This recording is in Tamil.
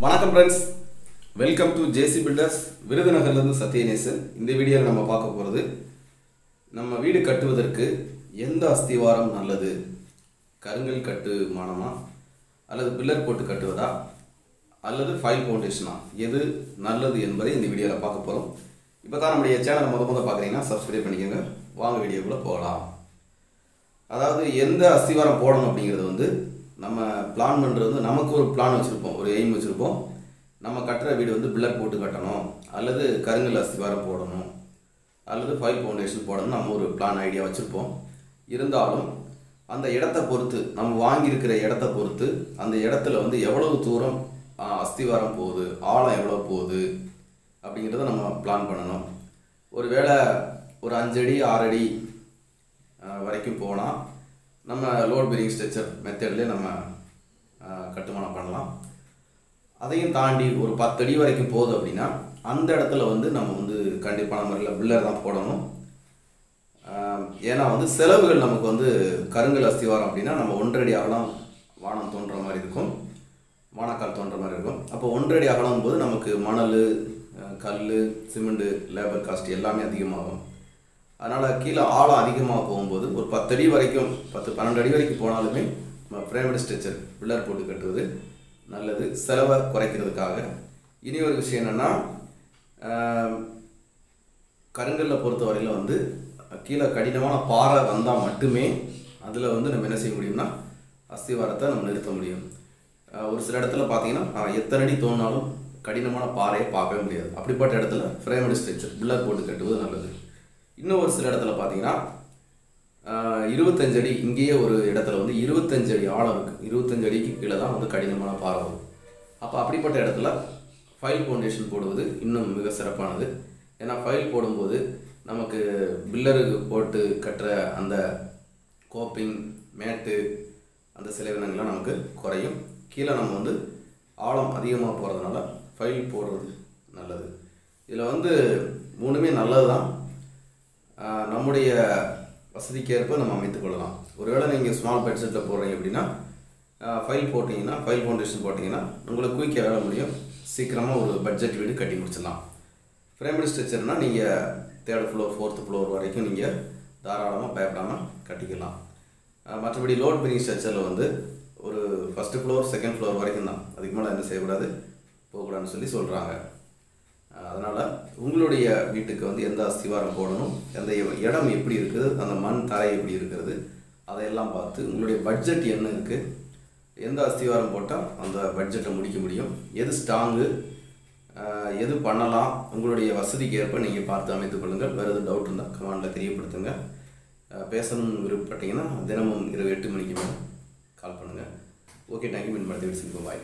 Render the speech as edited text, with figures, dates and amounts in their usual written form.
வணக்கம் friends, welcome to JC builders. விருதுநகர்லேருந்து சத்யநேசன். இந்த வீடியோவில் நம்ம பார்க்க போகிறது, நம்ம வீடு கட்டுவதற்கு எந்த அஸ்திவாரம் நல்லது, கருங்கல் கட்டுமானமா அல்லது பில்லர் போட்டு கட்டுவதா அல்லது ஃபைல் ஃபவுண்டேஷனா, எது நல்லது என்பதை இந்த வீடியோவில் பார்க்க போகிறோம். இப்போ தான் நம்முடைய சேனலை முதல்ல பார்க்குறீங்கன்னா சப்ஸ்கிரைப் பண்ணிக்கோங்க. வாங்க வீடியோக்குள்ளே போகலாம். அதாவது எந்த அஸ்திவாரம் போடணும் அப்படிங்கிறது நம்ம பிளான் பண்ணுறது நமக்கு ஒரு பிளான் வச்சுருப்போம், ஒரு எய்ம் வச்சுருப்போம். நம்ம கட்டுற வீடு பில்லர் போட்டு கட்டணும் அல்லது கருங்கல் அஸ்திவாரம் போடணும் அல்லது ஃபைல் ஃபவுண்டேஷன் போடணும், நம்ம ஒரு பிளான் ஐடியா வச்சுருப்போம். இருந்தாலும் அந்த இடத்தை பொறுத்து, நம்ம வாங்கியிருக்கிற இடத்த பொறுத்து அந்த இடத்துல எவ்வளவு தூரம் அஸ்திவாரம் போகுது, ஆழம் எவ்வளோ போகுது அப்படிங்கிறத நம்ம பிளான் பண்ணணும். ஒருவேளை ஒரு 5 அடி 6 அடி வரைக்கும் போனால் நம்ம லோட் பெரிங் ஸ்ட்ரக்சர் மெத்தட்லேயே நம்ம கட்டுமானம் பண்ணலாம். அதையும் தாண்டி ஒரு 10 அடி வரைக்கும் போகுது அப்படின்னா அந்த இடத்துல நம்ம கண்டிப்பான முறையில் பில்லர் தான் போடணும். ஏன்னா செலவுகள் நமக்கு கருங்கல் அஸ்திவாரம் அப்படின்னா நம்ம 1.5 அடி அகலம் வானம் தோன்ற மாதிரி இருக்கும், வானக்கால் தோன்ற மாதிரி இருக்கும். அப்போ 1.5 அடி அகலம் போது நமக்கு மணல், கல், சிமெண்ட்டு, லேபர் காஸ்ட் எல்லாமே அதிகமாகும். அதனால் கீழே ஆழம் அதிகமாக போகும்போது ஒரு 10 அடி வரைக்கும் 10-12 அடி வரைக்கும் போனாலுமே நம்ம பிரேமிட் ஸ்ட்ரக்சர் பில்லர் போட்டு கட்டுவது நல்லது, செலவை குறைக்கிறதுக்காக. இனி ஒரு விஷயம் என்னென்னா, கருங்கல்லை பொறுத்த வரையில் கீழே கடினமான பாறை வந்தால் மட்டுமே அதில் நம்ம என்ன செய்ய முடியும்னா அஸ்திவாரத்தை நம்ம நிறுத்த முடியும். ஒரு சில இடத்துல பார்த்தீங்கன்னா எத்தனை அடி தோணினாலும் கடினமான பாறையை பார்க்கவே முடியாது. அப்படிப்பட்ட இடத்துல ஃப்ரேமிட் ஸ்ட்ரக்சர் பில்லர் போட்டு கட்டுவது நல்லது. இன்னும் ஒரு சில இடத்துல பார்த்தீங்கன்னா 25 அடி, இங்கேயே ஒரு இடத்துல 25 அடி ஆழம் இருக்குது, 25 அடிக்கு கீழே தான் கடினமான பாறை வரும். அப்போ அப்படிப்பட்ட இடத்துல ஃபைல் ஃபவுண்டேஷன் போடுவது இன்னும் மிக சிறப்பானது. ஏன்னா ஃபைல் போடும்போது நமக்கு பில்லருக்கு போட்டு கட்டுற அந்த கோப்பிங், மேட்டு, அந்த செலவினங்கள்லாம் நமக்கு குறையும். கீழே நம்ம ஆழம் அதிகமாக போகிறதுனால ஃபைல் போடுறது நல்லது. இதில் மூணுமே நல்லது தான். நம்முடைய வசதிக்கேற்ப நம்ம அமைத்துக்கொள்ளலாம். ஒருவேளை நீங்கள் ஸ்மால் பட்ஜெட்டில் போடுறீங்க அப்படின்னா ஃபைல் போட்டிங்கன்னா, ஃபைல் ஃபவுண்டேஷன் போட்டிங்கன்னா உங்களுக்கு குயிக்காக வேலை முடியும், சீக்கிரமாக ஒரு பட்ஜெட் வீடு கட்டி முடிச்சிடலாம். ஃப்ரேமிட் ஸ்ட்ரக்சர்னால் நீங்கள் 3rd ஃப்ளோர் 4th ஃப்ளோர் வரைக்கும் நீங்கள் தாராளமாக பயப்படாமல் கட்டிக்கலாம். மற்றபடி லோட் பெரிங் ஸ்ட்ரக்சரில் ஒரு 1st ஃப்ளோர் 2nd ஃப்ளோர் வரைக்கும் தான், அதுக்கு மேலே என்ன செய்யக்கூடாது, போகக்கூடாதுன்னு சொல்லி சொல்கிறாங்க. அதனால் உங்களுடைய வீட்டுக்கு எந்த அஸ்திவாரம் போடணும், எந்த இடம் எப்படி இருக்குது, அந்த மண் தரை எப்படி இருக்கிறது, அதையெல்லாம் பார்த்து உங்களுடைய பட்ஜெட் என்ன இருக்குது, எந்த அஸ்திவாரம் போட்டால் அந்த பட்ஜெட்டை முடிக்க முடியும், எது ஸ்ட்ராங்கு, எது பண்ணலாம், உங்களுடைய வசதிக்கு ஏற்ப நீங்கள் பார்த்து அமைத்துக் கொள்ளுங்கள். வேறு எதுவும் டவுட் இருந்தால் கமெண்டில் தெரியப்படுத்துங்க. பேசணும்னு விருப்பப்பட்டீங்கன்னா தினமும் இரவு 8 மணிக்கு மேலே கால் பண்ணுங்கள். Okay, thank you. மீன் படுத்தி பாய்.